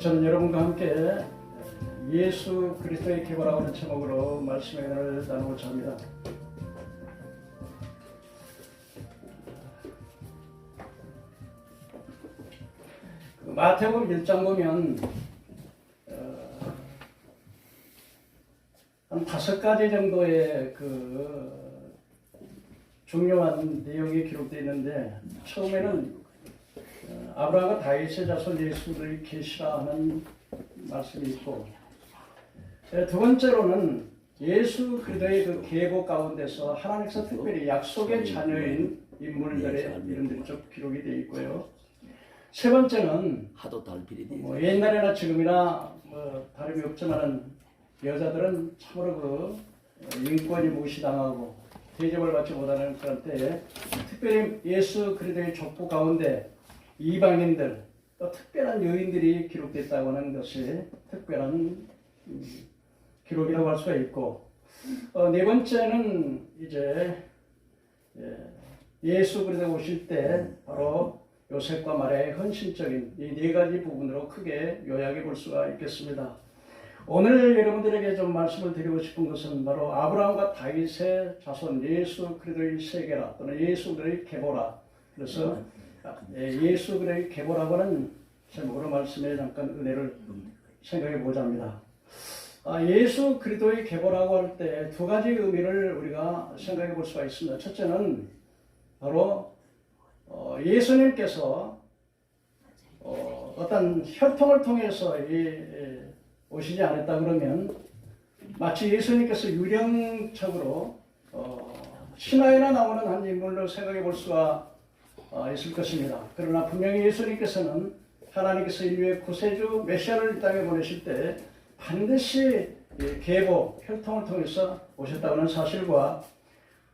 저는 여러분과 함께 예수 그리스도의 계보라고 하는 제목으로 말씀의 은혜를 나누고자 합니다. 마태복음 1장 보면 한 5가지 정도의 중요한 내용이 기록되어 있는데, 처음에는 아브라함과 다윗의 자손 예수를 계시라 하는 말씀이 있고, 두 번째로는 예수 그리스도의 계보 가운데서 하나님께서 특별히 약속의 자녀인 인물들의 이름들이 좀 기록이 되어 있고요. 세 번째는 옛날이나 지금이나 다름이 없지만 여자들은 참으로 인권이 무시당하고 대접을 받지 못하는 그런 때에 특별히 예수 그리스도의 족보 가운데 이방인들 또 특별한 여인들이 기록됐다고 하는 것이 특별한 기록이라고 할 수가 있고, 네 번째는 이제 예수 그리스도 오실 때 바로 요셉과 마리아의 헌신적인 이 네 가지 부분으로 크게 요약해 볼 수가 있겠습니다. 오늘 여러분들에게 좀 말씀을 드리고 싶은 것은 바로 아브라함과 다윗의 자손 예수 그리스도의 세계라, 또는 예수 그리스도의 계보라. 그래서 예수 그리스도의 계보라고 하는 제목으로 말씀에 잠깐 은혜를 생각해 보자 합니다. 예수 그리스도의 계보라고 할 때 두 가지 의미를 우리가 생각해 볼 수가 있습니다. 첫째는 바로 예수님께서 어떤 혈통을 통해서 오시지 않았다 그러면 마치 예수님께서 유령적으로 신화에나 나오는 한 인물로 생각해 볼 수가 있을 것입니다. 그러나 분명히 예수님께서는 하나님께서 인류의 구세주 메시아를 이 땅에 보내실 때 반드시 계보, 혈통을 통해서 오셨다는 사실과,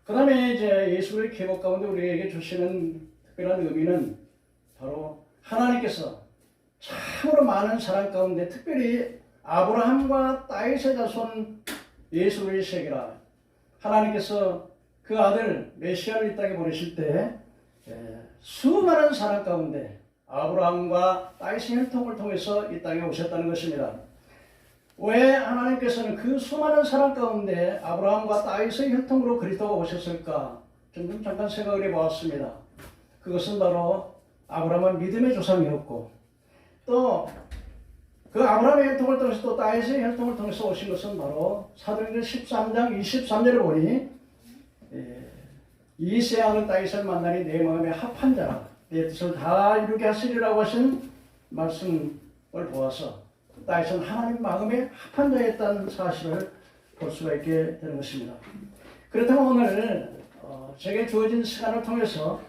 그 다음에 이제 예수의 계보 가운데 우리에게 주시는 특별한 의미는 바로 하나님께서 참으로 많은 사람 가운데 특별히 아브라함과 다윗의 자손 예수의 세계라, 하나님께서 그 아들 메시아를 이 땅에 보내실 때 수많은 사람 가운데 아브라함과 다윗의 혈통을 통해서 이 땅에 오셨다는 것입니다. 왜 하나님께서는 그 수많은 사람 가운데 아브라함과 다윗의 혈통으로 그리스도가 오셨을까? 좀 잠깐 생각을 해보았습니다. 그것은 바로 아브라함은 믿음의 조상이었고, 또 그 아브라함의 혈통을 통해서 또 다윗의 혈통을 통해서 오신 것은 바로 사도행전 13장 23절을 보니 이세 아들 다윗을 만나니 내 마음에 합한 자라, 내 뜻을 다 이루게 하시리라고 하신 말씀을 보아서 다윗은 하나님 마음에 합한 자였다는 사실을 볼 수가 있게 되는 것입니다. 그렇다면 오늘 제게 주어진 시간을 통해서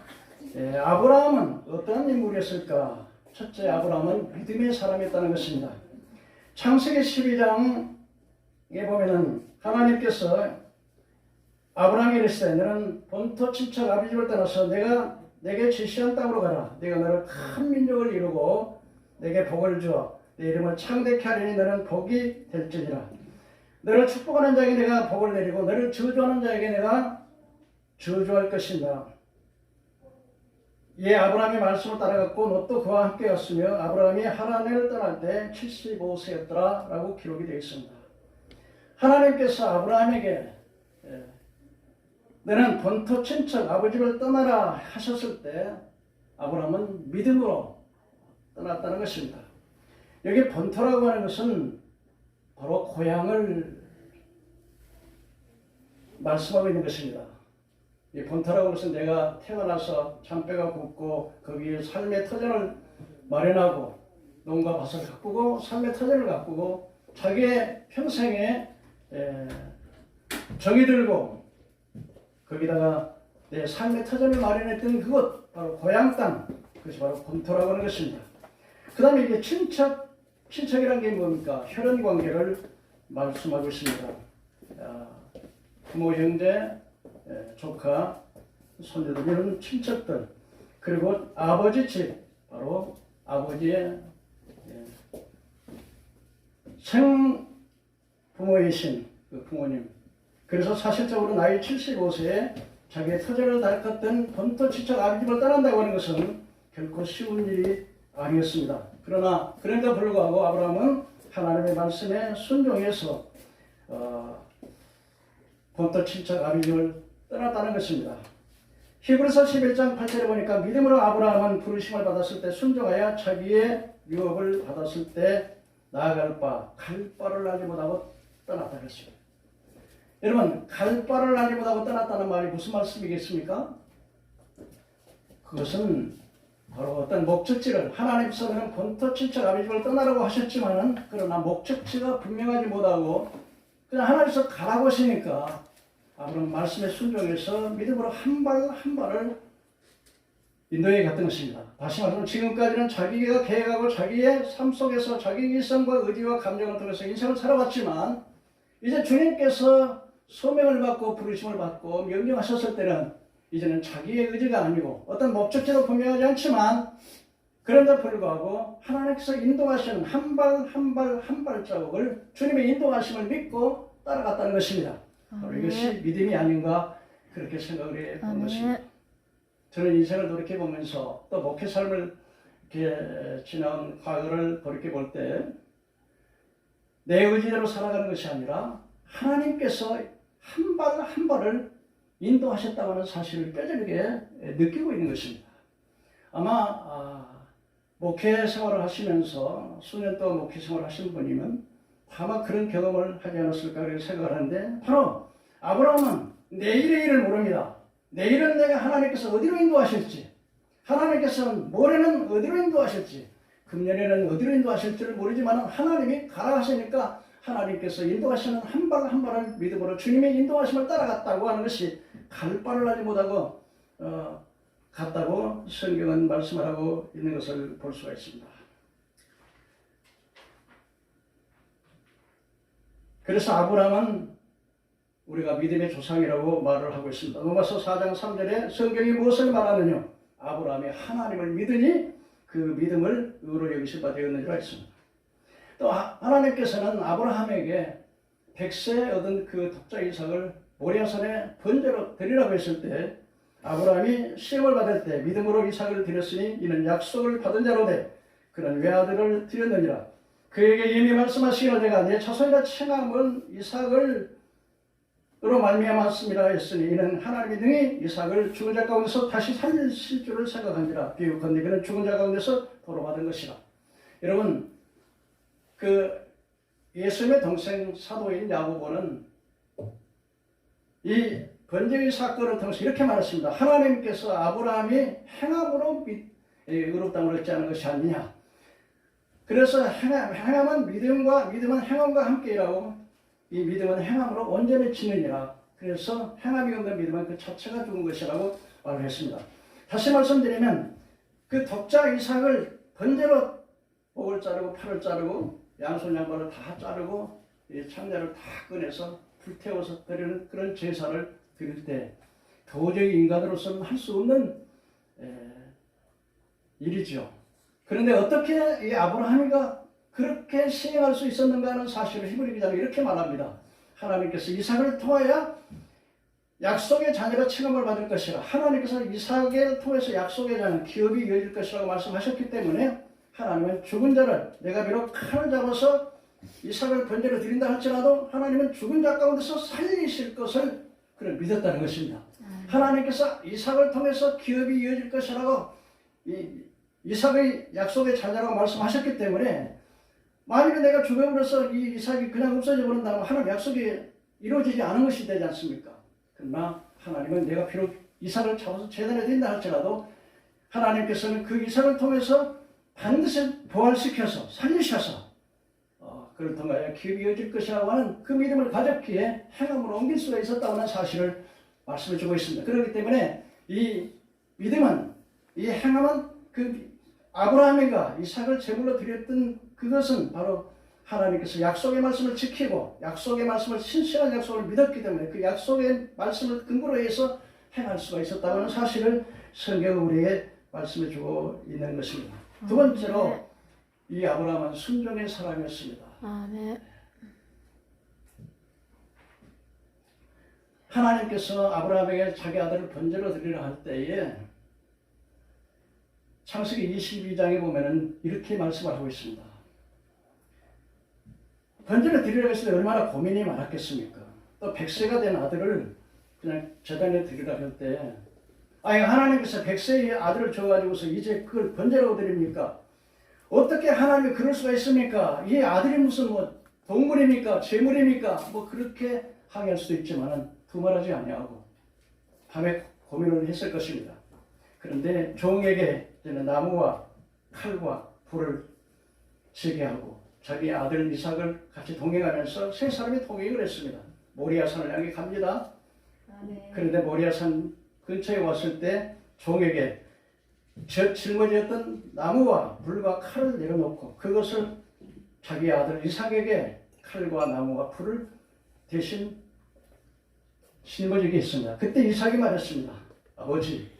아브라함은 어떤 인물이었을까? 첫째, 아브라함은 믿음의 사람이었다는 것입니다. 창세기 12장에 보면은 하나님께서 아브라함에게 이르시되 너는 본토 친척 아비 집을 떠나서 내가 내게 지시한 땅으로 가라. 내가 너를 큰 민족을 이루고 내게 복을 주어 내 이름을 창대케 하리니 너는 복이 될지니라. 너를 축복하는 자에게 내가 복을 내리고 너를 저주하는 자에게 내가 저주할 것이다. 이 아브라함의 말씀을 따라갔고 롯도 그와 함께였으며 아브라함이 하란을 떠날 때 75세였더라 라고 기록이 되어 있습니다. 하나님께서 아브라함에게 너는 본토 친척 아버지를 떠나라 하셨을 때 아브라함은 믿음으로 떠났다는 것입니다. 여기 본토라고 하는 것은 바로 고향을 말씀하고 있는 것입니다. 이 본토라고 하는 것은 내가 태어나서 잔뼈가 굵고 거기에 삶의 터전을 마련하고 농가 밭을 가꾸고 삶의 터전을 가꾸고 자기의 평생에 정이 들고 거기다가 내 삶의 터전을 마련했던 그곳, 바로 고향 땅, 그것이 바로 본토라고 하는 것입니다. 그 다음에 이게 친척이란 게 뭡니까? 혈연 관계를 말씀하고 있습니다. 부모, 형제, 조카, 손주들, 이런 친척들, 그리고 아버지 집, 바로 아버지의 생부모이신 그 부모님. 그래서 사실적으로 나이 75세에 자기의 터전을 닳았던 본토 친척 아비 집을 떠난다고 하는 것은 결코 쉬운 일이 아니었습니다. 그러나 그럼에도 불구하고 아브라함은 하나님의 말씀에 순종해서 본토 친척 아비집을 떠났다는 것입니다. 히브리서 11장 8절에 보니까 믿음으로 아브라함은 부르심을 받았을 때 순종하여 자기의 유업을 받았을 때 나아갈 바 갈 바를 알지 못하고 떠났다 그랬습니다. 여러분, 갈 바를 알지 못하고 떠났다는 말이 무슨 말씀이겠습니까? 그것은 바로 어떤 목적지를 하나님께서는 본토 친척 아비집을 떠나라고 하셨지만은 그러나 목적지가 분명하지 못하고 그냥 하나님께서 가라고 하시니까 아브라함은 말씀에 순종해서 믿음으로 한 발 한 발을 인도에 갔던 것입니다. 다시 말하면 지금까지는 자기가 계획하고 자기의 삶 속에서 자기 이성과 의지와 감정을 통해서 인생을 살아왔지만 이제 주님께서 소명을 받고 부르심을 받고 명령하셨을 때는 이제는 자기의 의지가 아니고 어떤 목적지도 분명하지 않지만 그런데도 불구하고 하나님께서 인도하시는 한 발 한 발 한 발자국을 주님의 인도하심을 믿고 따라갔다는 것입니다. 바로 이것이 믿음이 아닌가 그렇게 생각을 해본 것입니다. 저는 인생을 돌이켜보면서 또 목회 삶을 이렇게 지난 과거를 돌이켜볼 때 내 의지대로 살아가는 것이 아니라 하나님께서 한 발 한 발을 인도하셨다고 하는 사실을 뼈저리게 느끼고 있는 것입니다. 아마 목회 생활을 하시면서 수년 동안 목회 생활을 하신 분이면 아마 그런 경험을 하지 않았을까 그렇게 생각을 하는데 바로 아브라함은 내일의 일을 모릅니다. 내일은 내가 하나님께서 어디로 인도하실지 하나님께서는 모레는 어디로 인도하실지 금년에는 어디로 인도하실지를 모르지만 하나님이 가라 하시니까 하나님께서 인도하시는 한 발 한 발을 믿음으로 주님의 인도하심을 따라갔다고 하는 것이 갈 바를 알지 못하고 갔다고 성경은 말씀을 하고 있는 것을 볼 수가 있습니다. 그래서 아브라함은 우리가 믿음의 조상이라고 말을 하고 있습니다. 로마서 4장 3절에 성경이 무엇을 말하느냐? 아브라함이 하나님을 믿으니 그 믿음을 의로 여기실 바 되었느니라 했습니다. 또 하나님께서는 아브라함에게 100세 얻은 그 독자 이삭을 모리아산에 번제로 드리라고 했을 때 아브라함이 시험을 받을 때 믿음으로 이삭을 드렸으니 이는 약속을 받은 자로 돼 그는 외아들을 드렸느니라. 그에게 이미 말씀하시기를 내가 내 자손이라 칭함은 이삭을 으로 말미암았습니다 했으니 이는 하나님이 능히 이삭을 죽은 자 가운데서 다시 살리실 줄을 생각한지라. 비유컨대 그는 죽은 자 가운데서 도로받은 것이라. 여러분 그 예수님의 동생 사도인 야고보는 이 번제의 사건을 통해서 이렇게 말했습니다. 하나님께서 아브라함이 행함으로 의롭다함을 얻지 않은 것이 아니냐. 그래서 행함은 믿음은 행함과 함께 일하고 이 믿음은 행함으로 온전히 지느니라. 그래서 행함이 없는 믿음은 그 자체가 죽은 것이라고 말을 했습니다. 다시 말씀드리면 그 독자 이삭을 번제로 목을 자르고 팔을 자르고 양손 양발을 다 자르고 이 창자를 다 꺼내서 불태워서 드리는 그런 제사를 드릴 때 도저히 인간으로서는 할 수 없는 일이죠. 그런데 어떻게 이 아브라함이가 그렇게 시행할 수 있었는가 하는 사실을 히브리 기자는 이렇게 말합니다. 하나님께서 이삭을 통하여 약속의 자녀가 칭함을 받을 것이라. 하나님께서 이삭을 통해서 약속의 자녀 기업이 이어질 것이라고 말씀하셨기 때문에 하나님은 죽은 자를 내가 비록 칼을 잡아서 이삭을 번제로 드린다 할지라도 하나님은 죽은 자 가운데서 살리실 것을 그를 믿었다는 것입니다. 하나님께서 이삭을 통해서 기업이 이어질 것이라고 이삭의 약속의 자녀라고 말씀하셨기 때문에 만약에 내가 죽음으로써 이 이삭이 그냥 없어져 버린다면 하나님 약속이 이루어지지 않은 것이 되지 않습니까? 그러나 하나님은 내가 비록 이삭을 잡아서 제단에 드린다 할지라도 하나님께서는 그 이삭을 통해서 반드시 부활시켜서 살리셔서 그를 통하여 기업이 이어질 것이라고 하는 그 믿음을 가졌기에 행함으로 옮길 수가 있었다고 하는 사실을 말씀해 주고 있습니다. 그렇기 때문에 이 믿음은 이 행함은 그 아브라함이가 이삭을 제물로 드렸던 그것은 바로 하나님께서 약속의 말씀을 지키고 약속의 말씀을 신실한 약속을 믿었기 때문에 그 약속의 말씀을 근거로 해서 행할 수가 있었다고 하는 사실을 성경은 우리에게 말씀해 주고 있는 것입니다. 두 번째로 이 아브라함은 순종의 사람이었습니다. 아멘. 하나님께서 아브라함에게 자기 아들을 번제로 드리려 할 때에 창세기 22장에 보면은 이렇게 말씀을 하고 있습니다. 번제를 드리려고 했을 때 얼마나 고민이 많았겠습니까? 또 100세가 된 아들을 그냥 제단에 드리려고 할 때, 아니 하나님께서 100세의 아들을 줘가지고서 이제 그걸 번제라고 드립니까? 어떻게 하나님이 그럴 수가 있습니까? 이 아들이 무슨 뭐 동물입니까? 재물입니까? 뭐 그렇게 항의할 수도 있지만은 두말하지 아니하고 밤에 고민을 했을 것입니다. 그런데 종에게 이제는 나무와 칼과 불을 지게 하고 자기 아들 이삭을 같이 동행하면서 세 사람이 동행을 했습니다. 모리아산을 향해 갑니다. 그런데 모리아산 근처에 왔을 때 종에게 짊어졌던 나무와 불과 칼을 내려놓고 그것을 자기 아들 이삭에게 칼과 나무와 불을 대신 짊어지게 했습니다. 그때 이삭이 말했습니다. 아버지,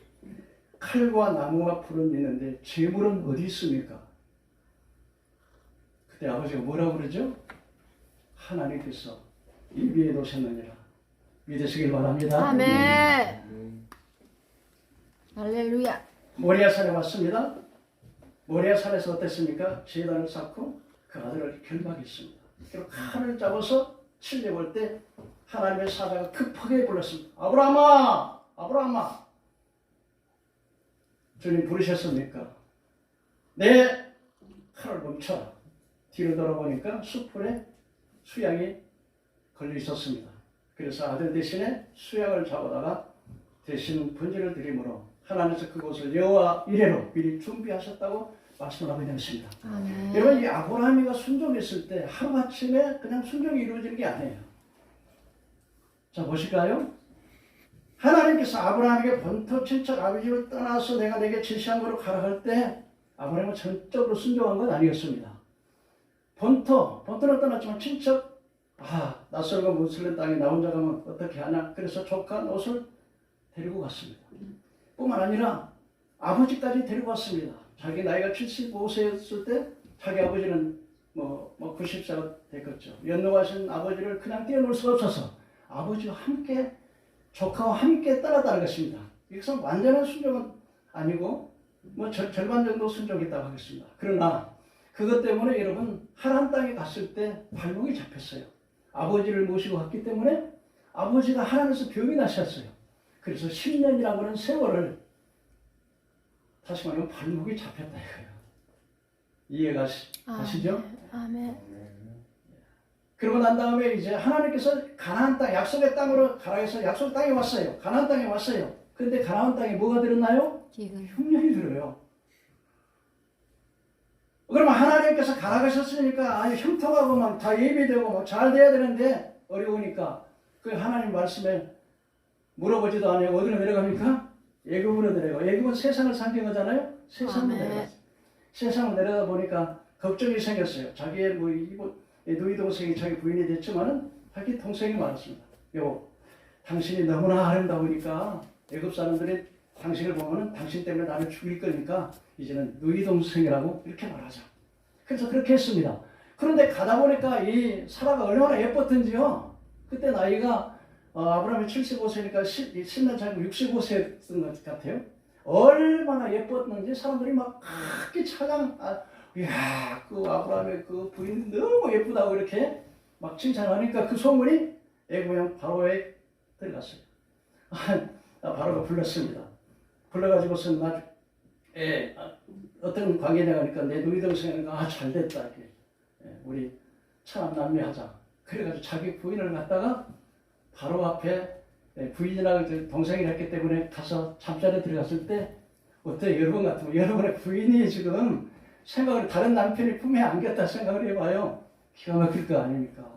칼과 나무와 불은 있는데 재물은 어디 있습니까? 그때 아버지가 뭐라고 그러죠? 하나님께서 이비에 놓으셨느니라. 믿으시길 바랍니다. 아멘. 할렐루야. 모리아산에 왔습니다. 모리아산에서 어땠습니까? 제단을 쌓고 그 아들을 결박했습니다. 그리고 칼을 잡아서 치려볼 때 하나님의 사자가 급하게 불렀습니다. 아브라함아! 아브라함아! 주님 부르셨습니까? 내 칼을 멈춰라. 뒤로 돌아보니까 숯불에 수양이 걸려 있었습니다. 그래서 아들 대신에 수양을 잡아다가 대신 번제를 드림으로 하나님께서 그곳을 여호와 이레로 미리 준비하셨다고 말씀을 하고 있습니다. 여러분, 이 아브라함이가 순종했을 때 하루아침에 그냥 순종이 이루어지는 게 아니에요. 자, 보실까요? 하나님께서 아브라함에게 본토 친척 아비집을 떠나서 내가 내게 지시한 거로 가라 할 때 아브라함은 전적으로 순종한 건 아니었습니다. 본토는 떠났지만 친척, 낯설고 무슬림 땅에 나 혼자 가면 어떻게 하냐. 그래서 조카 롯을 데리고 갔습니다. 뿐만 아니라 아버지까지 데리고 왔습니다. 자기 나이가 75세였을 때 자기 아버지는 90세가 됐겠죠. 연로하신 아버지를 그냥 떼어놓을 수가 없어서 아버지와 함께 조카와 함께 떠났다는 것입니다. 이것은 완전한 순종은 아니고 절반 정도 순종했다고 하겠습니다. 그러나 그것 때문에 여러분 하란 땅에 갔을 때 발목이 잡혔어요. 아버지를 모시고 갔기 때문에 아버지가 하나님께서 병이 나셨어요. 그래서 10년이라고 하는 세월을 다시 말하면 발목이 잡혔다 이거예요. 이해가 가시죠? 아멘. 그러고 난 다음에 이제 하나님께서 가나안 땅, 약속의 땅으로 가라 해서 약속 땅에 왔어요. 가나안 땅에 왔어요. 그런데 가나안 땅에 뭐가 들었나요? 흉년이 들어요. 그러면 하나님께서 가라 가셨으니까 흉통하고 막 다 예비되고 막 잘 돼야 되는데 어려우니까 그 하나님 말씀에 물어보지도 않아요. 어디로 내려갑니까? 애굽으로 내려가요. 애굽은 세상을 상징하잖아요. 세상으로 내려갔어요. 세상을 내려다 보니까 걱정이 생겼어요. 자기의 누이 동생이 자기 부인이 됐지만은 자기 동생이 많았습니다. 당신이 너무나 아름다우니까 애굽 사람들이 당신을 보면은 당신 때문에 나를 죽일 거니까 이제는 누이 동생이라고 이렇게 말하자. 그래서 그렇게 했습니다. 그런데 가다 보니까 이 사라가 얼마나 예뻤던지요. 그때 나이가 아브라함이 75세니까 10년 차이고 65세였던 것 같아요. 얼마나 예뻤는지 사람들이 막 크게 이야, 그 아브라함의 그 부인이 너무 예쁘다고 이렇게 막 칭찬하니까 그 소문이 애굽 바로에 들어갔어요. 바로가 불렀습니다. 불러가지고서 어떤 관계냐 하니까 내 누이 동생이니까 잘됐다 이렇게. 우리 차남 남매하자. 그래가지고 자기 부인을 갖다가 바로 앞에 부인이랑 동생이 했기 때문에 가서 잠자리에 들어갔을 때 어때요? 여러분 같으면 여러분의 부인이 지금 생각을 다른 남편이 품에 안겼다 생각을 해봐요. 기가 막힐 거 아닙니까?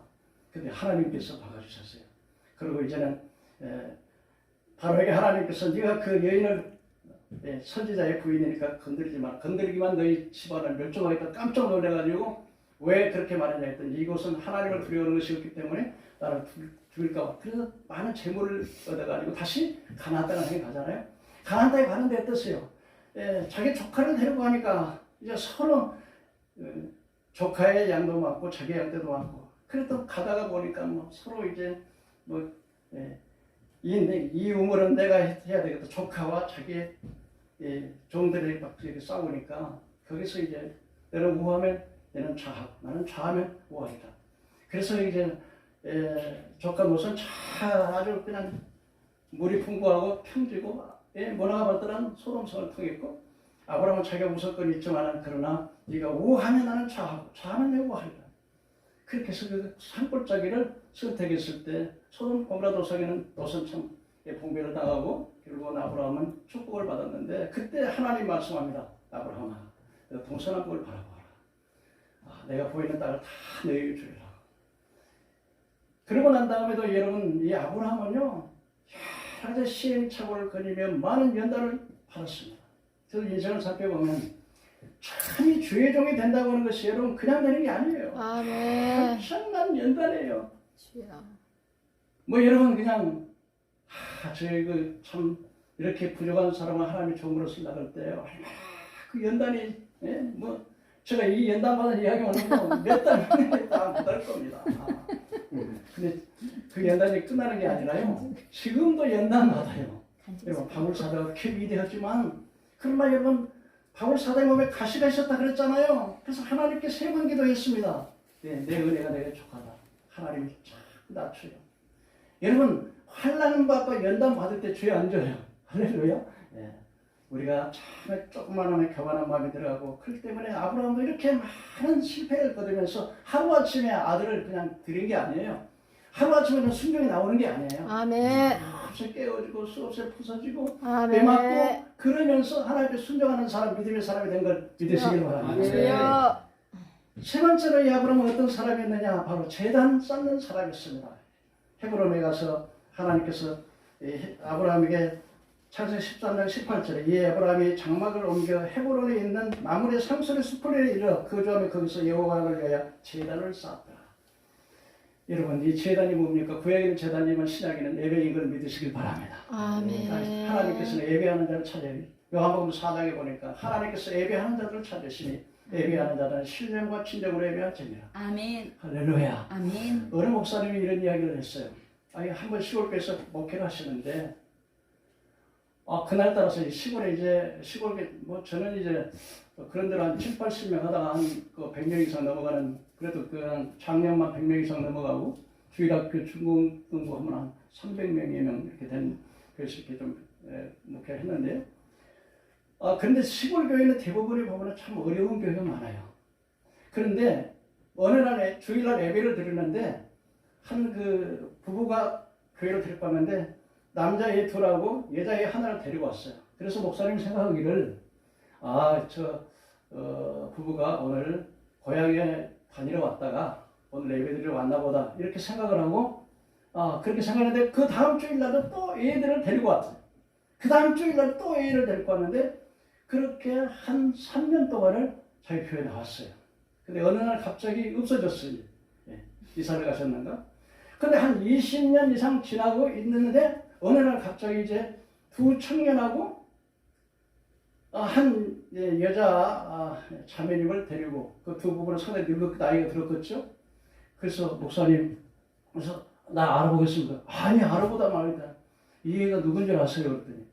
근데 하나님께서 막아주셨어요. 그리고 이제는 바로에게 하나님께서 네가 그 여인을 선지자의 부인이니까 건드리기만 너희 집안을 멸종하겠다 깜짝 놀래가지고 왜 그렇게 말했냐 했더니 이곳은 하나님을 두려워하는 것이었기 때문에 나를 죽일까 봐. 그래서 많은 재물을 얻어가지고 다시 가나안 땅에 가잖아요. 가나안 땅에 가는데 어떠세요? 자기 조카를 데리고 가니까 이제 서로 조카의 양도 많고 자기 양떼도 많고 그래도 가다가 보니까 서로 이제 이 우물은 내가 해야 되겠다. 조카와 자기의 종들이 막 이렇게 싸우니까 거기서 이제 너는 우하면 너는 좌하고 나는 좌하면 우하이다. 그래서 이제 조카 노선 아주 그냥 물이 풍부하고 평지고 문화가 발달한 소돔성을 통했고 아브라함은 자기가 우선권이 있지만 그러나 네가 우하면 나는 좌하고 좌하면 내가 우하이다. 그렇게 해서 그 산골짜기를 선택했을 때 소돔 고모라 도성에는 노선 참 봉배를 당하고 결국은 아브라함은 축복을 받았는데 그때 하나님 말씀합니다. 아브라함아 동서남북을 바라봐라. 내가 보이는 땅을 다 너희에게 주리라. 그러고 난 다음에도 여러분 이 아브라함은요 여러 가지 시행착오를 거니며 많은 연단을 받았습니다. 저도 인생을 살펴보면 참이 주의 종이 된다고 하는 것이 여러분 그냥 되는 게 아니에요. 아멘. 엄청난 연단이에요. 주여. 뭐 여러분 그냥 저희 참 이렇게 부족한 사람을 하나님이 종으로 쓴다 그럴 때 얼마나 그 연단이 뭐 제가 이 연단 받은 이야기 오는 거몇 달에 다 못할 겁니다. 근데 그 연단이 끝나는 게 아니라요. 지금도 연단 받아요. 여러분 바울사도가 꽤 위대하지만 그러나 여러분 바울사도의 몸에 가시가 있었다 그랬잖아요. 그래서 하나님께 세 번 기도했습니다. 내 은혜가 내게 족하다. 하나님이 참 낮춰요. 여러분 환난 받고 연단 받을 때 죄 안 져요. 할렐루야. 우리가 참 조그마한 교만한 마음이 들어가고 그렇기 때문에 아브라함도 이렇게 많은 실패를 거두면서 하루아침에 아들을 그냥 드린 게 아니에요. 하루아침에 순종이 나오는 게 아니에요. 아멘. 수없이 깨어지고 수없이 부서지고 아멘. 매맞고 그러면서 하나님께 순종하는 사람 믿음의 사람이 된 걸 믿으시길 바랍니다. 주여. 세 번째로 이 아브라함은 어떤 사람이었느냐 바로 제단 쌓는 사람이었습니다. 헤브론에 가서 하나님께서 아브라함에게 창세기 13장 18절에 이 아브라함이 장막을 옮겨 헤브론에 있는 마므레 상설의 숲을 이르러 거주하며 거기서 여호와를 위하여 제단을 쌓았다. 여러분 이 제단이 뭡니까? 구약에는 제단이면 신약에는 예배인 걸 믿으시길 바랍니다. 아멘. 하나님께서는 예배하는 자를 찾으니 요한복음 4장에 보니까 하나님께서 예배하는 자들을 찾으시니 예배하는 자들은 신령과 진정으로 예배하지니라. 아멘. 할렐루야. 아멘. 어느 목사님이 이런 이야기를 했어요. 한번 시골교회에서 목회를 하시는데 그날 따라서 시골에 이제 시골에 저는 이제 그런 데로 한 7, 80명 하다가 한 100명 이상 넘어가는 그래도 한 작년만 100명 이상 넘어가고 주일학교 중공부 하면 한 300명이 이렇게 된 그래서 이렇게 좀 목회를 했는데요. 그런데 시골 교회는 대부분이 보면 참 어려운 교회가 많아요. 그런데 어느 날 주일날 예배를 드리는데 한 부부가 교회를 데리고 왔는데 남자애 둘하고 여자애 하나를 데리고 왔어요. 그래서 목사님 생각하기를 부부가 오늘 고향에 다니러 왔다가 오늘 예배드리러 왔나 보다 이렇게 생각을 하고 그렇게 생각했는데 그 다음 주일날도 또 애들을 데리고 왔어요. 그 다음 주일날 또 애를 데리고 왔는데 그렇게 한 3년 동안을 저희 교회에 나왔어요. 근데 어느 날 갑자기 없어졌어요. 이사를 가셨는가? 근데 한 20년 이상 지나고 있는데 어느 날 갑자기 이제 두 청년하고 한 여자 자매님을 데리고 그 두 부부는 상당히 나이가 들었겠죠. 그래서 목사님 그래서 나 알아보겠습니다. 아니 알아보다 말이다. 이 애가 누군 줄 아세요? 그랬더니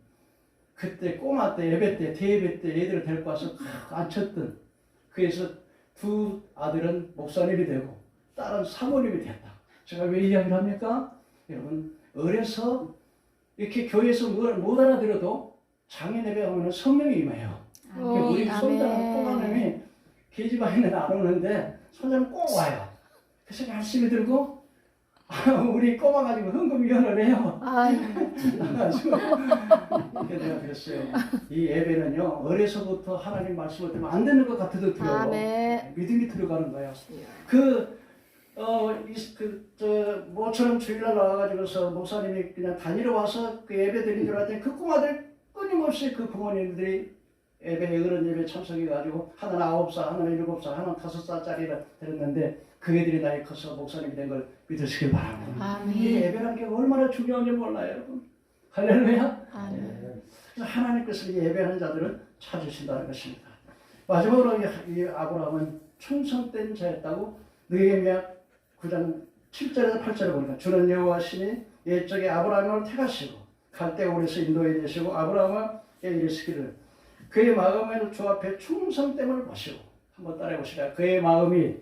그때 꼬마 때 예배 때 대예배 때 애들을 데리고 와서 앉혔던 그래서 두 아들은 목사님이 되고 딸은 사모님이 됐다. 제가 왜 이야기를 합니까? 여러분 어려서 이렇게 교회에서 못 알아들어도 장인 예배하면 성령이 임해요. 우리 손자는 꼬마님이 계집아이는 안 오는데 손자는 꼭 와요. 그래서 열심히 들고 우리 꼬마 가지고 헌금위원을 해요. 그래가지고 내가 그랬어요. 이 예배는요 어려서부터 하나님 말씀을 들으면 안 되는 것 같아도 들어요. 믿음이 들어가는 거예요. 모처럼 주일날 나와가지고서 목사님이 그냥 다니러 와서 그 예배 드린 줄 알았더니 그 꼬마들 끊임없이 그 부모님들이 예배에 어른 예배 참석해가지고 하나는 9살, 하나는 7살, 하나는 5살짜리를 드렸는데 그 애들이 나이 커서 목사님이 된 걸 믿으시길 바랍니다. 이 예배라는 게 얼마나 중요한지 몰라요, 여러분. 할렐루야. 그래서 하나님께서 이 예배하는 자들을 찾으신다는 것입니다. 마지막으로 이 아브라함은 충성된 자였다고 느헤미야 9장 7절에서 8절에 보니까 주는 여호와시니 옛적에 아브라함을 택하시고 갈대우에서 인도해 내시고 아브라함에게 이르시기를 그의 마음에는 주 앞에 충성됨을 보시고 한번 따라해 보시라. 그의 마음이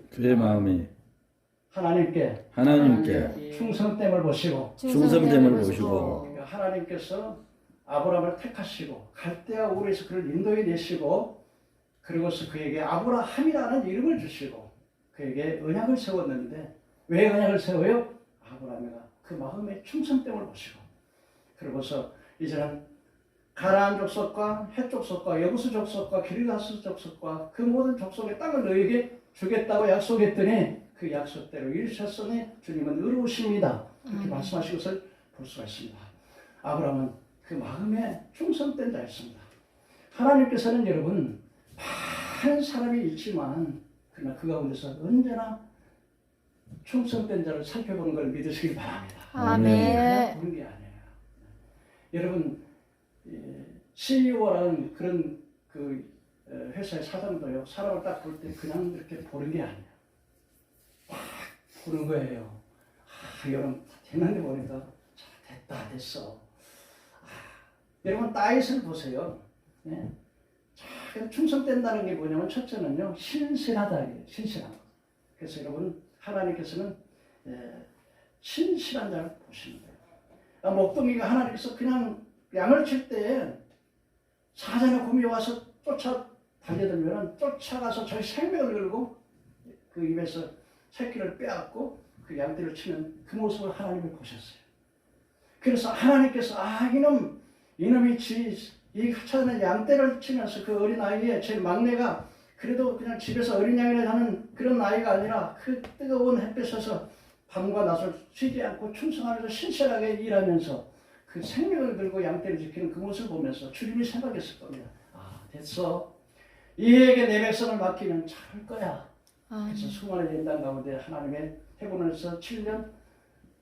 하나님께 하나님께 충성됨을 보시고 충성됨을 보시고 그러니까 하나님께서 아브라함을 택하시고 갈대아 우르에서 그를 인도해 내시고 그리고서 그에게 아브라함이라는 이름을 주시고 그에게 언약을 세웠는데 왜 언약을 세워요? 아브라함이가 그 마음의 충성됨을 보시고 그러고서 이제는 가나안 족속과 헷 족속과 여부수 족속과 기르가스 족속과 그 모든 족속의 땅을 너에게 주겠다고 약속했더니 그 약속대로 이루셨으니 주님은 의로우십니다. 그렇게 말씀하신 것을 볼 수가 있습니다. 아브라함은 그 마음에 충성된 자였습니다. 하나님께서는 여러분 많은 사람이 있지만 그러나 그 가운데서 언제나 충성된 자를 살펴보는 걸 믿으시길 바랍니다. 아멘. 그냥 보는 게 아니에요. 여러분 CEO라는 그런 그 회사의 사장도요 사람을 딱 볼 때 그냥 이렇게 보는 게 아니에요. 딱 보는 거예요. 여러분 됐는데 보니까 자, 됐어. 여러분 다윗을 보세요. 예? 자, 충성된다는 게 뭐냐면 첫째는요 신실하다. 신실한 거. 그래서 여러분 하나님께서는 신실한 자를 보시는 거예요. 목동이가 하나님께서 그냥 양을 칠 때 사자나 곰이 와서 달려들면 쫓아가서 저희 생명을 걸고 그 입에서 새끼를 빼앗고 그 양떼를 치는 그 모습을 하나님이 보셨어요. 그래서 하나님께서 이놈이 이 하찮은 양떼를 치면서 그 어린 아이의 제일 막내가 그래도 그냥 집에서 어린 양이라 하는 그런 아이가 아니라 그 뜨거운 햇볕에서 밤과 낮을 쉬지 않고 충성하면서 신실하게 일하면서 그 생명을 걸고 양떼를 지키는 그 모습을 보면서 주님이 생각했을 겁니다. 됐어. 이에게 내 백성을 맡기면 잘할 거야. 그래서 수많은 연단 가운데 하나님의 해군에서 7년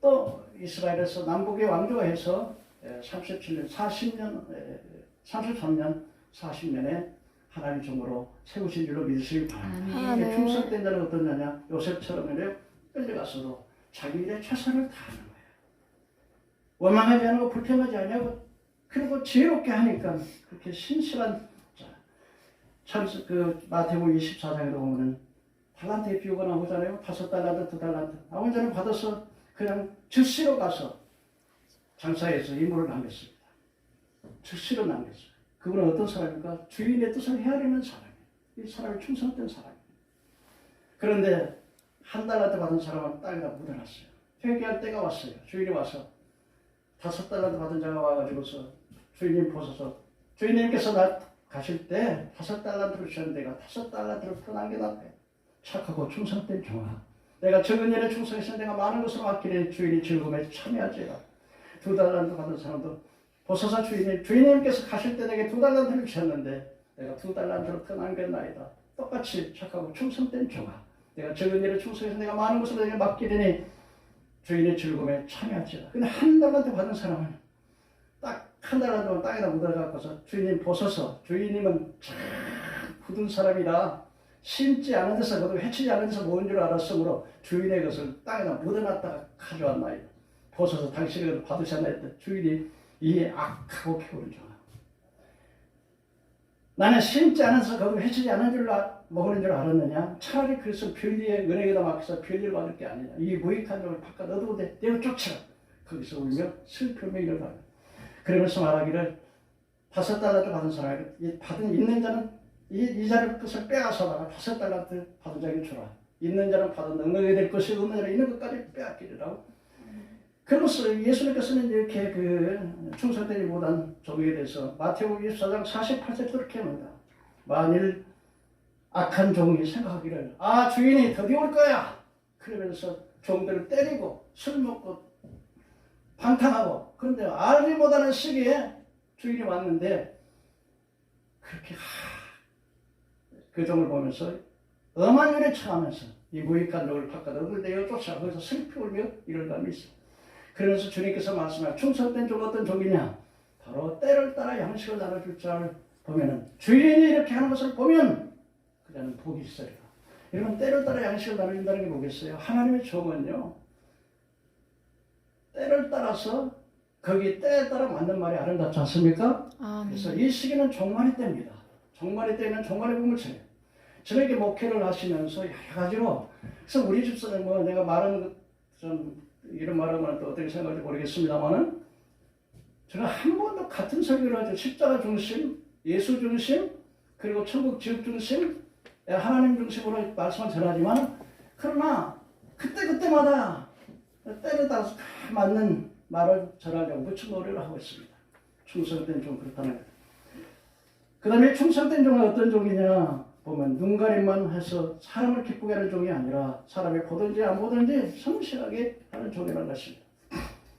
또 이스라엘에서 남북의 왕조가 해서 37년, 33년, 40년에 하나님 종으로 세우신 줄로 믿으시길 바랍니다. 아멘. 충성된 자는 어떤 자냐? 요셉처럼 끌려가서도 자기 일에 최선을 다하는 거예요. 원망하지 않고 불평하지 않고 그리고 지혜롭게 하니까 그렇게 신실한 자. 참 그 마태복음 24장에도 보면은 달란트의 비유가 나오잖아요. 5달란트, 2달란트. 나온 자는 받아서 그냥 즉시로 가서 장사해서 인물을 남겼습니다. 즉시로 남겼어요. 그분은 어떤 사람입니까? 주인의 뜻을 헤아리는 사람이에요. 이 사람이 충성된 사람이에요. 그런데 1달란트 받은 사람은 땅에다 묻어놨어요. 회개할 때가 왔어요. 주인이 와서 5달란트 받은 자가 와가지고서 주인님 보셔서 주인님께서 나 가실 때 5달란트를 주셨는데 내가 5달란트를 더 남겨놨대. 착하고 충성된 종아. 내가 적은 일에 충성해서 내가 많은 것을 맡기니 주인이 즐거움에 참여하지라. 2달란트 받은 사람도 보소서 주인님께서 가실 때 내게 2달란트를 주셨는데 내가 2달란트를 더 남겼나이다. 똑같이 착하고 충성된 종아. 내가 적은 일에 충성해서 내가 많은 것을 내게 맡기니 주인의 즐거움에 참여하지라. 근데 1달란트 받은 사람은 딱 1달란트만 땅에다 묻어갖고서 주인님 보소서. 주인님은 참 굳은 사람이라 심지 않은 데서 그도 해치지 않은 데서 모은 줄 알았으므로 주인의 것을 땅에다 묻어놨다가 가져왔나이다. 보소서 당신의 것을 받으셨나이다. 주인이 이 악하고 게으른 종아. 나는 심지 않은 데서 그도 해치지 않은 줄 먹는 줄 알았느냐? 차라리 그래서 별리의 은혜에다 맡겨서 별리를 받을 게 아니냐. 이 무익한 종을 바깥 얻어오되 내가 쫓아라. 거기서 울며 슬픔에 일어나라. 그러면서 말하기를 5달란트 받은 사람이 있는 자는 이 자를 것을 빼앗아다가 5달란트 받은 자에게 주라. 있는 자는 받은 넉넉히 될 것이 없는 자는 있는 것까지 빼앗기리라고. 그래서 예수님께서는 이렇게 그 충성되지 못한 종에게 대해서 마태복음 24장 48절 그렇게 합니다. 만일 악한 종이 생각하기를 주인이 드디어 올 거야. 그러면서 종들을 때리고 술 먹고 방탕하고 그런데 알지 못하는 시기에 주인이 왔는데 그렇게 그 종을 보면서 엄한 일에 처하면서 이 무익한 종을 바깥 얻을 내어 쫓아 거기서 슬피 울며 이럴 감이 있어. 그러면서 주님께서 말씀하시고 충성된 종 어떤 종이냐? 바로 때를 따라 양식을 나눠줄 자를 보면은 주인이 이렇게 하는 것을 보면 그자는 복이 있어요. 여러분 때를 따라 양식을 나눠준다는 게 뭐겠어요? 하나님의 종은요. 때를 따라서 거기 때에 따라 맞는 말이 아름답지 않습니까? 그래서 이 시기는 종말의 때입니다. 종말의 때에는 종말의 꿈을 쳐요. 저렇게 목회를 하시면서 여러 가지로 그래서 우리 집사는 뭐 내가 말하는 좀 이런 말하면 또 어떻게 생각할지 모르겠습니다만은 제가 한 번도 같은 설교를 하죠. 십자가 중심, 예수 중심, 그리고 천국 지옥 중심, 하나님 중심으로 말씀을 전하지만 그러나 그때마다 때를 따라서 다 맞는 말을 전하려고 무척 노력을 하고 있습니다. 충성된 종 그렇다는 거예요. 그 다음에 충성된 종은 어떤 종이냐 보면 눈가림만 해서 사람을 기쁘게 하는 종이 아니라 사람이 보든지 안 보든지 성실하게 하는 종이라는 것입니다.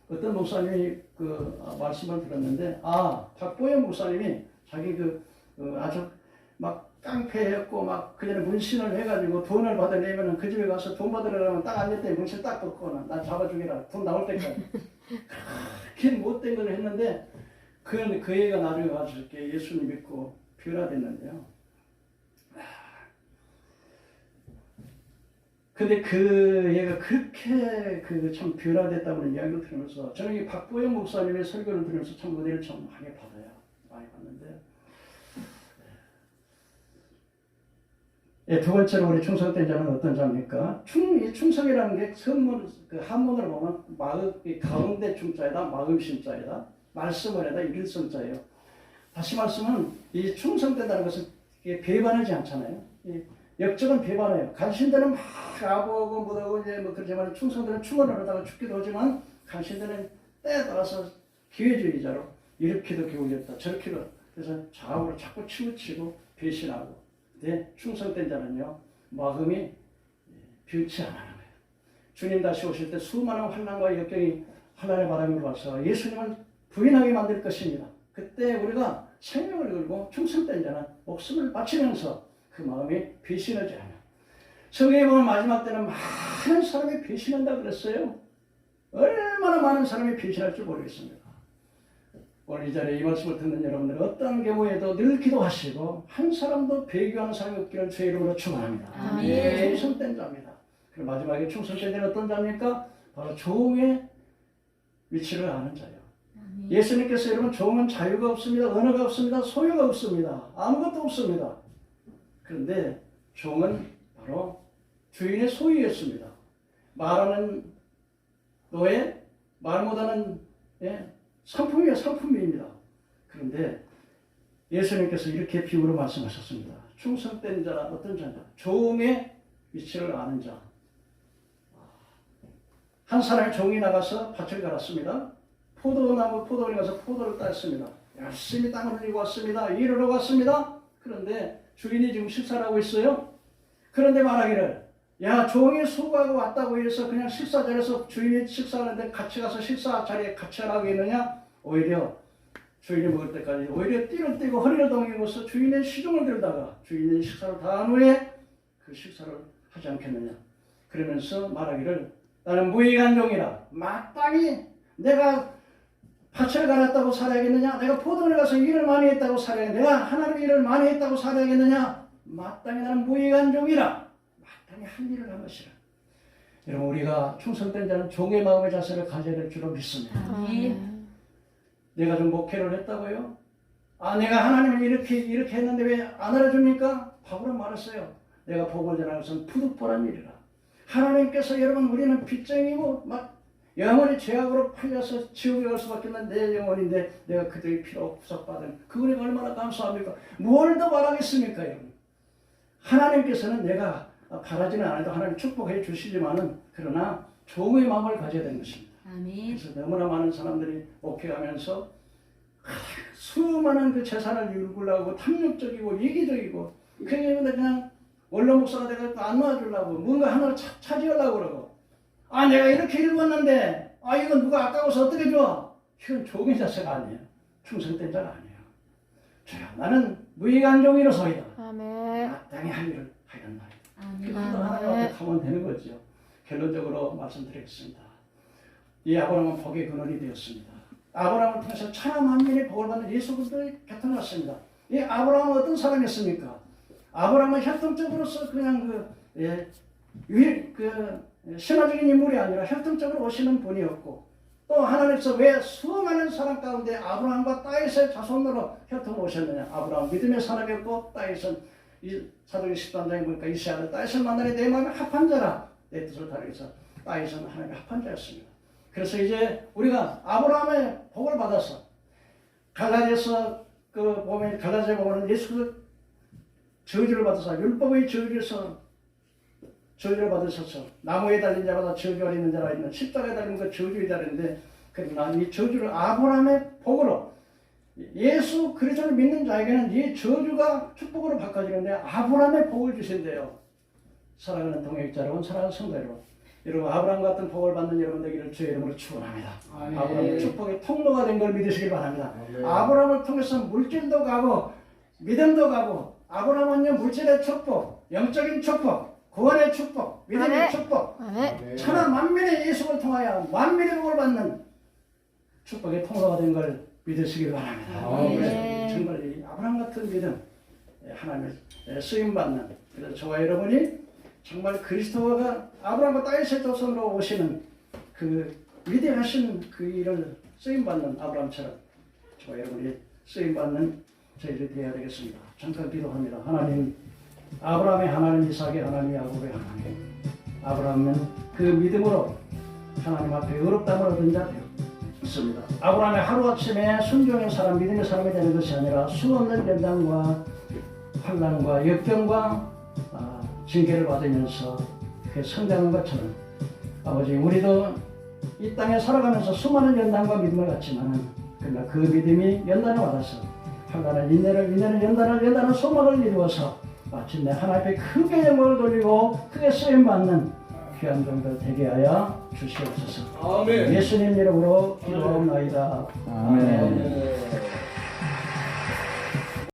어떤 목사님이 그 말씀을 들었는데 박보영 목사님이 자기 아주 막 깡패였고 막 그전에 문신을 해가지고 돈을 받으려면 그 집에 가서 돈 받으려면 딱 앉을 때 문신 딱 벗고 난 잡아주기라 돈 나올 때까지 그렇게 못된 걸 했는데 그 애가 나중에 와서 이렇게 예수님 믿고 변화됐는데요. 근데 그 얘가 그렇게 참 변화됐다는 이야기를 들으면서 저는 이 박보영 목사님의 설교를 들으면서 참 은혜를 참 많이 받아요. 많이 받는데 두 번째로 우리 충성된 자는 어떤 자입니까? 이 충성이라는 게 한문으로 보면 가운데 충자에다 마음심자에다 말씀을 해다 일성자예요. 다시 말씀은 이 충성된다는 것은 배반하지 않잖아요. 역적은 배반해요. 간신들은 막 아부하고 못하고 이제 뭐 그렇지만 충성들은 충원을 하다가 죽기도 하지만 간신들은 때에 따라서 기회주의자로 이렇게도 기울였다 저렇게도 그래서 좌우로 자꾸 치우치고 배신하고 충성된 자는요 마음이 변치 않아요. 주님 다시 오실 때 수많은 환난과 역경이 환난의 바람이 와서 예수님을 부인하게 만들 것입니다. 그때 우리가 생명을 걸고 충성된 자는 목숨을 바치면서 그 마음이 배신하지 않아요. 성경에 보면 마지막 때는 많은 사람이 배신한다 그랬어요. 얼마나 많은 사람이 배신할 줄 모르겠습니다. 오늘 이 자리에 이 말씀을 듣는 여러분들 어떤 경우에도 늘 기도하시고 한 사람도 배교하는 사람이 없기를 주의 이름으로 축원합니다. 충성된 자입니다. 그리고 마지막에 충성된 자는 어떤 자입니까? 바로 종의 위치를 아는 자예요. 예수님께서 여러분 종은 자유가 없습니다. 언어가 없습니다. 소유가 없습니다. 아무것도 없습니다. 그런데 종은 바로 주인의 소유였습니다. 말하는 노예, 말 못하는 상품입니다. 그런데 예수님께서 이렇게 비유로 말씀하셨습니다. 충성된 자라 어떤 자냐? 종의 위치를 아는 자. 한 사람의 종이 나가서 밭을 갈았습니다. 포도원에 가서 포도를 땄습니다. 열심히 땀을 흘리고 왔습니다. 일을 하고 왔습니다. 그런데 주인이 지금 식사를 하고 있어요. 그런데 말하기를 야 종이 수고하고 왔다고 해서 그냥 식사 자리에서 주인이 식사하는데 같이 가서 식사 자리에 같이 하라고 했느냐? 오히려 주인이 먹을 때까지 오히려 띠를 띠고 허리를 동이고서 주인의 시중을 들다가 주인이 식사를 다 한 후에 그 식사를 하지 않겠느냐? 그러면서 말하기를 나는 무익한 종이라 마땅히 내가 밭을 갈았다고 살아야겠느냐? 내가 포도원에 가서 일을 많이 했다고 살아야겠느냐? 내가 하나님의 일을 많이 했다고 살아야겠느냐? 마땅히 나는 무익한 종이라 마땅히 한 일을 한 것이라. 여러분 우리가 충성된 자는 종의 마음의 자세를 가져야 될 줄로 믿습니다. 내가 좀 목회를 했다고요? 내가 하나님을 이렇게 했는데 왜 안 알아줍니까? 바울은 말했어요. 내가 복을 전하는 것은 푸득포란 일이라. 하나님께서 여러분 우리는 빚쟁이고 막 영원히 죄악으로 팔려서 지옥에 갈 수밖에 없는 내 영혼인데 내가 그들의 피로 구속받은 그 은혜가 얼마나 감사합니까? 뭘 더 바라겠습니까 여러분? 하나님께서는 내가 바라지는 않아도 하나님 축복해 주시지만은 그러나 종의 마음을 가져야 되는 것입니다. 아멘. 그래서 너무나 많은 사람들이 목회하면서 수많은 그 재산을 일구려고 탐욕적이고 이기적이고 그냥 원로 목사가 내가 안 놔주려고 뭔가 하나를 차지하려고 그러고 내가 이렇게 읽었는데 이건 누가 아까워서 어떻게 줘? 이건 종의 자세가 아니에요. 충성된 자가 아니에요. 주야 나는 무익한 종이로소이다. 마땅히 할 일을 하였나이다. 그것도 하나님 앞에 가면 되는 거죠. 결론적으로 말씀드리겠습니다. 이 아브라함은 복의 근원이 되었습니다. 아브라함을 통해서 천하 만민이 복을 받는 예수 그리스도의 나타났습니다. 이 아브라함은 어떤 사람이었습니까? 아브라함은 혈통적으로서 그냥 신화적인 인물이 아니라 혈통적으로 오시는 분이었고 또 하나님께서 왜 수많은 수많은 사람 가운데 아브라함과 다윗의 자손으로 혈통 오셨느냐? 아브라함 믿음의 사람이었고 다윗은 이 사도행 10단장에 보니까 이스라엘 다윗을 만나니 내 마음에 합한 자라. 내 뜻을 다르게서 다윗은 하나님의 합한 자였습니다. 그래서 이제 우리가 아브라함의 복을 받아서 갈라디아서 그 보면 갈라디아에 보면 예수께서 저주를 받으사 율법의 저주에서 저주를 받으셔서 나무에 달린 자마다 저주가 있는 자라 있는 십자가에 달린 그 저주에 달리는데 그러나 이 저주를 아브라함의 복으로 예수 그리스도를 믿는 자에게는 이 저주가 축복으로 바꿔지는데 아브라함의 복을 주신대요. 사랑하는 동역자 여러분, 사랑하는 성도 여러분, 여러분 아브라함 같은 복을 받는 여러분 되기를 주의 이름으로 축원합니다. 아브라함의 축복의 통로가 된 걸 믿으시길 바랍니다. 아브라함을 통해서 물질도 가고 믿음도 가고 아브라함은요 물질의 축복, 영적인 축복, 구원의 축복, 믿음의 아멘. 축복, 아멘. 천하 만민의 예수를 통하여 만민의 복을 받는 축복의 통로가 된 걸 믿으시길 바랍니다. 아멘. 정말 이 아브라함 같은 믿음, 하나님의 쓰임 받는, 그래서 저와 여러분이 정말 그리스도가 아브라함과 다윗의 조선으로 오시는 그 위대하신 그 일을 쓰임 받는 아브라함처럼 저와 여러분이 쓰임 받는 저희들이 되어야 되겠습니다. 잠깐 기도합니다. 하나님, 아브라함의 하나님, 이삭의 하나님, 야곱의 하나님. 아브라함은 그 믿음으로 하나님 앞에 의롭다함을 얻은 자 되었습니다. 아브라함의 하루아침에 순종의 사람, 믿음의 사람이 되는 것이 아니라 수없는 연단과 환난과 역경과 징계를 받으면서 그 성장한 것처럼 아버지, 우리도 이 땅에 살아가면서 수많은 연단과 믿음을 갖지만 그러나 그 믿음이 연단을 받아서 환난을 인내를 연단을 소망을 이루어서 마침내 하나님 앞에 크게 영광을 돌리고 크게 쓰임받는 귀한 종들 되게 하여 주시옵소서. 아멘. 예수님 이름으로 기도하옵나이다. 아멘. 아멘.